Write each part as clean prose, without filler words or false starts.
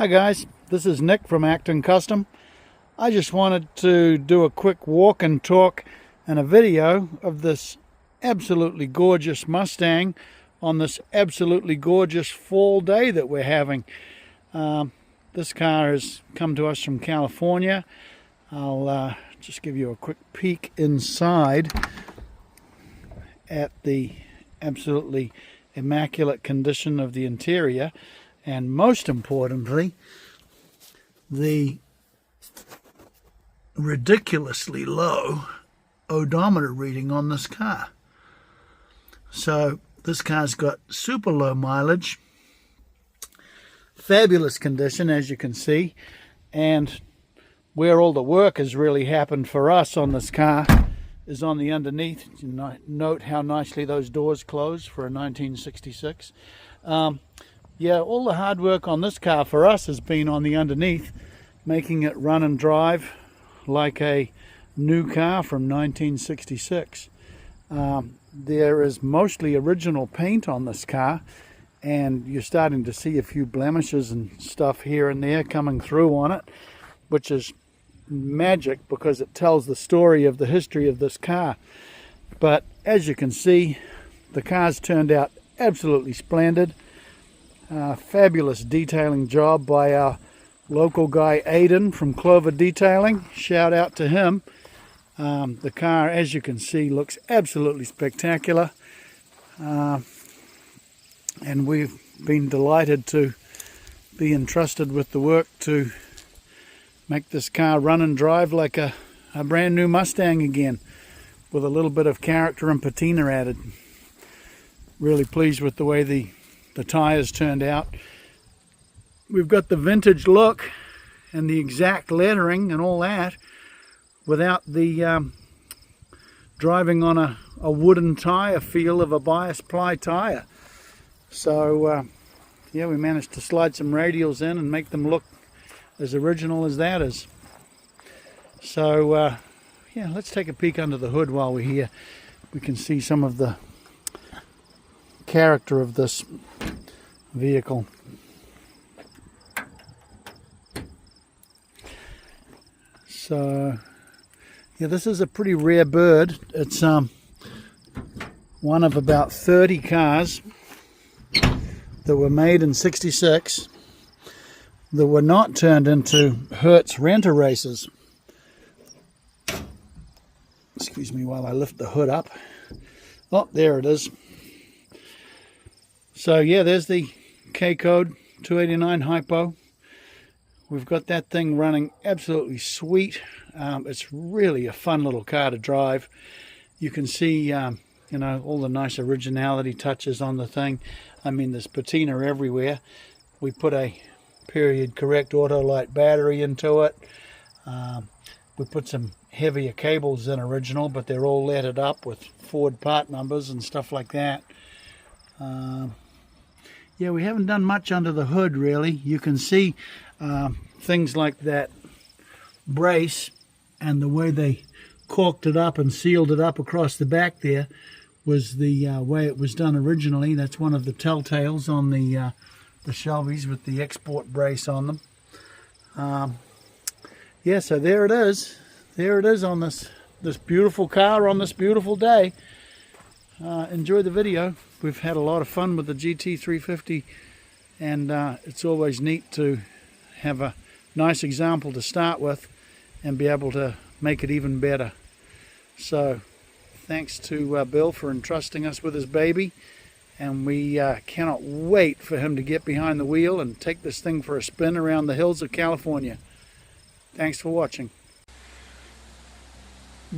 Hi guys, this is Nick from Acton Custom. I just wanted to do a quick walk and talk and a video of this absolutely gorgeous Mustang on this absolutely gorgeous fall day that we're having. This car has come to us from California. I'll just give you a quick peek inside at the absolutely immaculate condition of the interior, and most importantly, the ridiculously low odometer reading on this car. So this car's got super low mileage, fabulous condition as you can see, and where all the work has really happened for us on this car is on the underneath. Note how nicely those doors close for a 1966. Yeah, all the hard work on this car for us has been on the underneath, making it run and drive like a new car from 1966. There is mostly original paint on this car, and you're starting to see a few blemishes and stuff here and there coming through on it, which is magic because it tells the story of the history of this car. But as you can see, the car's turned out absolutely splendid. Fabulous detailing job by our local guy Aiden from Clover Detailing. Shout out to him. The car, as you can see, looks absolutely spectacular, and we've been delighted to be entrusted with the work to make this car run and drive like a brand new Mustang again, with a little bit of character and patina added. Really pleased with the way the tires turned out. We've got the vintage look and the exact lettering and all that without the driving on a wooden tire feel of a bias ply tire. So yeah, we managed to slide some radials in and make them look as original as that is. So yeah, let's take a peek under the hood while we're here. We can see some of the character of this vehicle. So yeah, this is a pretty rare bird. It's one of about 30 cars that were made in '66 that were not turned into Hertz renter races. Excuse me while I lift the hood up. Oh, there it is. So yeah, there's the K-code 289 hypo. We've got that thing running absolutely sweet. It's really a fun little car to drive. You can see you know, all the nice originality touches on the thing. I mean, there's patina everywhere. We put a period correct Autolite battery into it. We put some heavier cables in original, but they're all lettered up with Ford part numbers and stuff like that. Yeah, we haven't done much under the hood really. You can see things like that brace and the way they corked it up and sealed it up across the back there was the way it was done originally. That's one of the telltales on the Shelbys with the export brace on them. Yeah, so there it is. There it is on this beautiful car on this beautiful day. Enjoy the video. We've had a lot of fun with the GT350, and it's always neat to have a nice example to start with and be able to make it even better. So thanks to Bill for entrusting us with his baby, and we cannot wait for him to get behind the wheel and take this thing for a spin around the hills of California. Thanks for watching.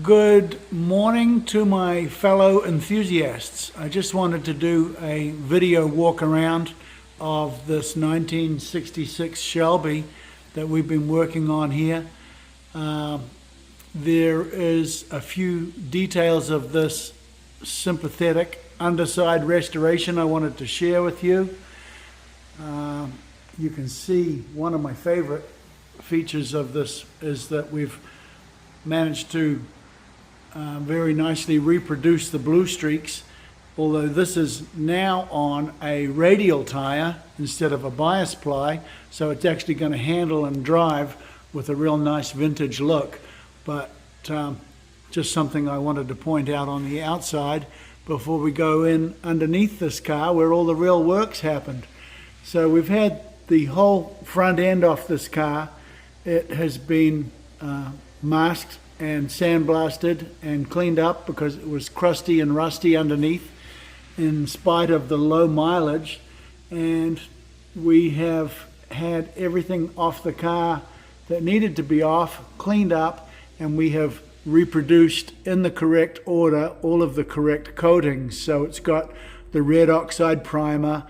Good morning to my fellow enthusiasts. I just wanted to do a video walk around of this 1966 Shelby that we've been working on here. There is a few details of this sympathetic underside restoration I wanted to share with you. You can see one of my favorite features of this is that we've managed to very nicely reproduce the blue streaks although this is now on a radial tire instead of a bias ply, so it's actually going to handle and drive with a real nice vintage look. But just something I wanted to point out on the outside before we go in underneath this car where all the real work's happened. So we've had the whole front end off this car. It has been masked and sandblasted and cleaned up because it was crusty and rusty underneath in spite of the low mileage, and we have had everything off the car that needed to be off, cleaned up, and we have reproduced in the correct order all of the correct coatings. So it's got the red oxide primer,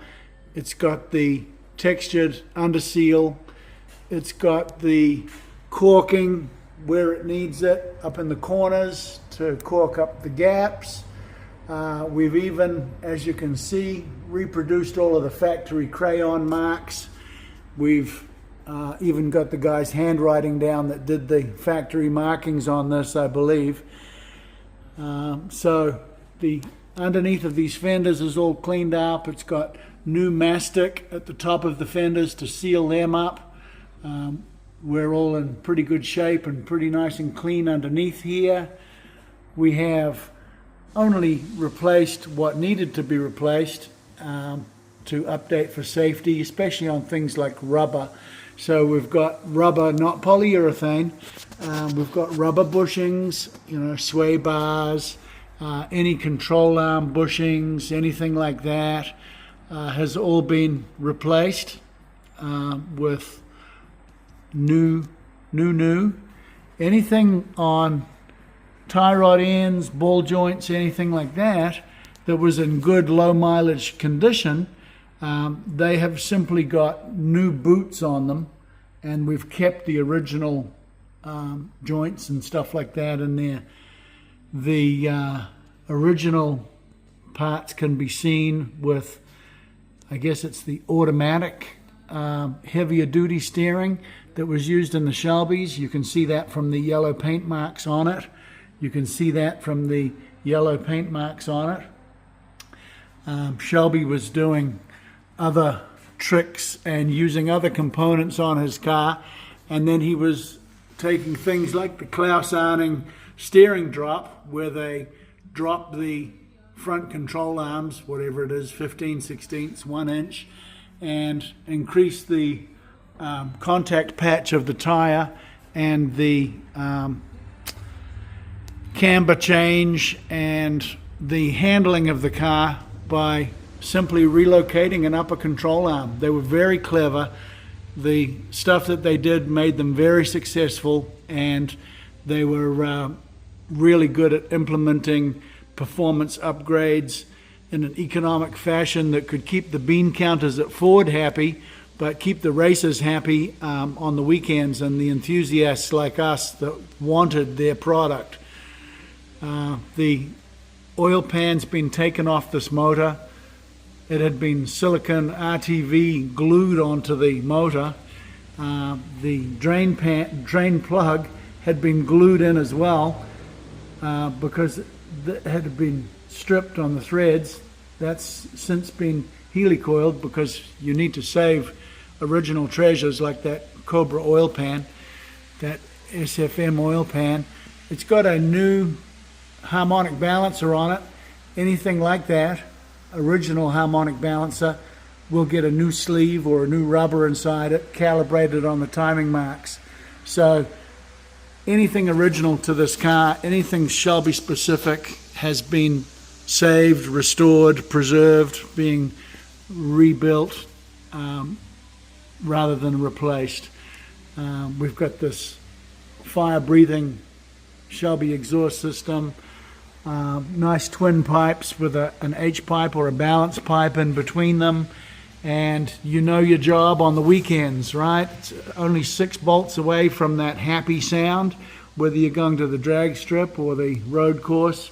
it's got the textured underseal, it's got the corking where it needs it up in the corners to cork up the gaps. We've even, as you can see, reproduced all of the factory crayon marks. We've even got the guy's handwriting down that did the factory markings on this, I believe. So the underneath of these fenders is all cleaned up. It's got new mastic at the top of the fenders to seal them up. We're all in pretty good shape and pretty nice and clean underneath here. We have only replaced what needed to be replaced to update for safety, especially on things like rubber. So we've got rubber, not polyurethane. We've got rubber bushings, sway bars, any control arm bushings, anything like that has all been replaced with new. Anything on tie rod ends, ball joints, anything like that was in good low mileage condition, they have simply got new boots on them, and we've kept the original joints and stuff like that in there. The original parts can be seen with, I guess it's the automatic heavier duty steering that was used in the Shelbys. You can see that from the yellow paint marks on it. You can see that from the yellow paint marks on it. Shelby was doing other tricks and using other components on his car, and then he was taking things like the Klaus-Arning steering drop, where they drop the front control arms, whatever it is, 15/16, 1 inch, and increase the contact patch of the tire and the camber change and the handling of the car by simply relocating an upper control arm. They were very clever. The stuff that they did made them very successful, and they were really good at implementing performance upgrades in an economic fashion that could keep the bean counters at Ford happy, but keep the racers happy on the weekends, and the enthusiasts like us that wanted their product. The oil pan's been taken off this motor. It had been silicone RTV glued onto the motor. The drain plug had been glued in as well because it had been stripped on the threads. That's since been helicoiled because you need to save original treasures like that Cobra oil pan, that SFM oil pan. It's got a new harmonic balancer on it. Anything like that, original harmonic balancer, will get a new sleeve or a new rubber inside it, calibrated on the timing marks. So anything original to this car, anything Shelby specific, has been saved, restored, preserved, being rebuilt rather than replaced. We've got this fire-breathing Shelby exhaust system, nice twin pipes with an H pipe or a balance pipe in between them, and you know your job on the weekends, right? It's only 6 bolts away from that happy sound, whether you're going to the drag strip or the road course.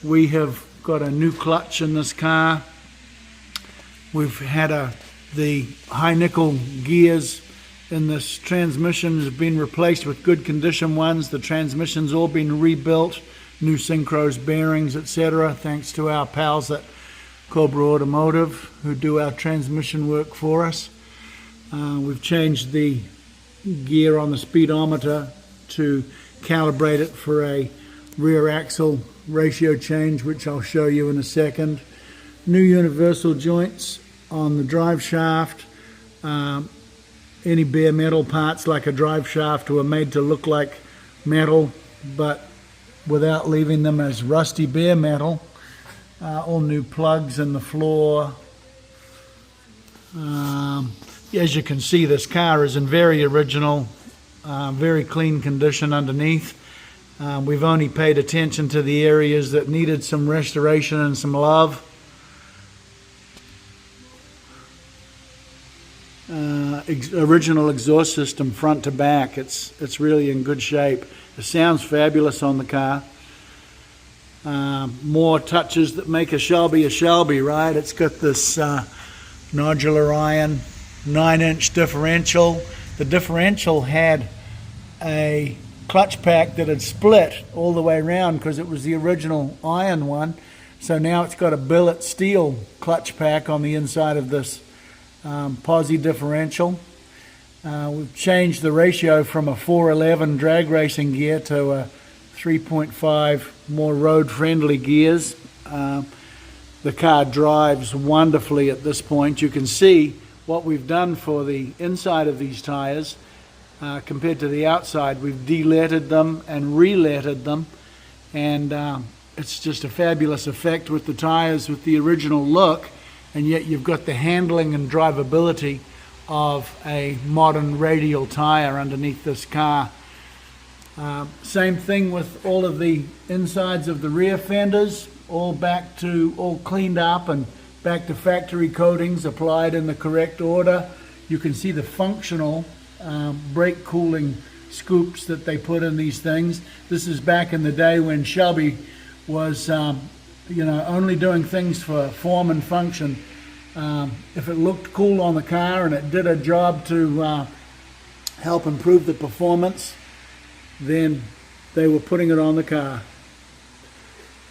We have got a new clutch in this car. We've had the high nickel gears in this transmission has been replaced with good condition ones. The transmission's all been rebuilt new synchros, bearings, etc. Thanks to our pals at Cobra Automotive who do our transmission work for us. We've changed the gear on the speedometer to calibrate it for a rear axle ratio change, which I'll show you in a second. New universal joints on the drive shaft. Any bare metal parts like a drive shaft were made to look like metal, but without leaving them as rusty bare metal. All new plugs in the floor. As you can see, this car is in very original, very clean condition underneath. We've only paid attention to the areas that needed some restoration and some love. Original exhaust system front to back. It's really in good shape. It sounds fabulous on the car. More touches that make a Shelby, right? It's got this nodular iron 9-inch differential. The differential had a clutch pack that had split all the way around because it was the original iron one. So now it's got a billet steel clutch pack on the inside of this posi differential. We've changed the ratio from a 411 drag racing gear to a 3.5 more road friendly gears. The car drives wonderfully at this point. You can see what we've done for the inside of these tires compared to the outside. We've de-lettered them and re-lettered them, and it's just a fabulous effect with the tires with the original look, and yet you've got the handling and drivability of a modern radial tire underneath this car. Same thing with all of the insides of the rear fenders, all cleaned up and back to factory coatings applied in the correct order. You can see the functional brake cooling scoops that they put in these things. This is back in the day when Shelby was only doing things for form and function. If it looked cool on the car and it did a job to help improve the performance, then they were putting it on the car.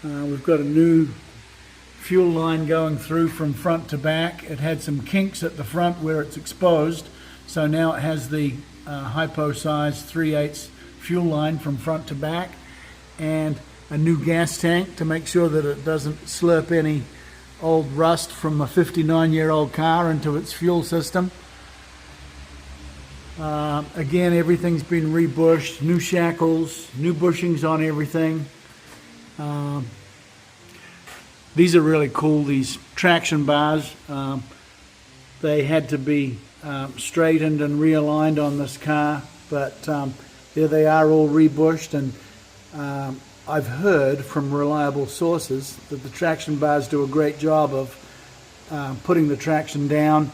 We've got a new fuel line going through from front to back. It had some kinks at the front where it's exposed, so now it has the hypo size 3/8 fuel line from front to back, and a new gas tank to make sure that it doesn't slurp any old rust from a 59-year-old car into its fuel system. Again, everything's been rebushed, new shackles, new bushings on everything. These are really cool, these traction bars. They had to be straightened and realigned on this car, but there they are, all rebushed, and I've heard from reliable sources that the traction bars do a great job of putting the traction down.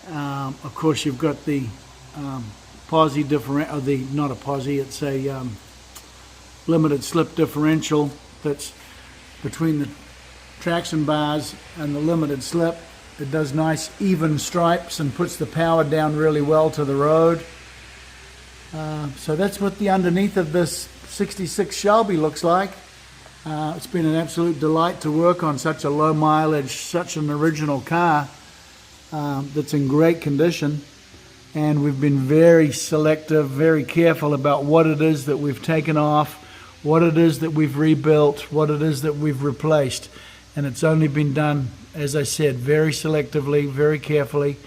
Of course, you've got the posi differential, not a posi, it's a limited slip differential that's between the traction bars and the limited slip. It does nice even stripes and puts the power down really well to the road. So that's what the underneath of this 66 Shelby looks like. It's been an absolute delight to work on such a low mileage, such an original car that's in great condition. And we've been very selective, very careful about what it is that we've taken off, what it is that we've rebuilt, what it is that we've replaced. And it's only been done, as I said, very selectively, very carefully,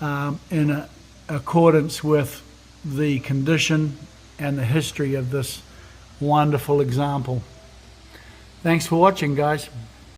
in accordance with the condition and the history of this wonderful example. Thanks for watching, guys.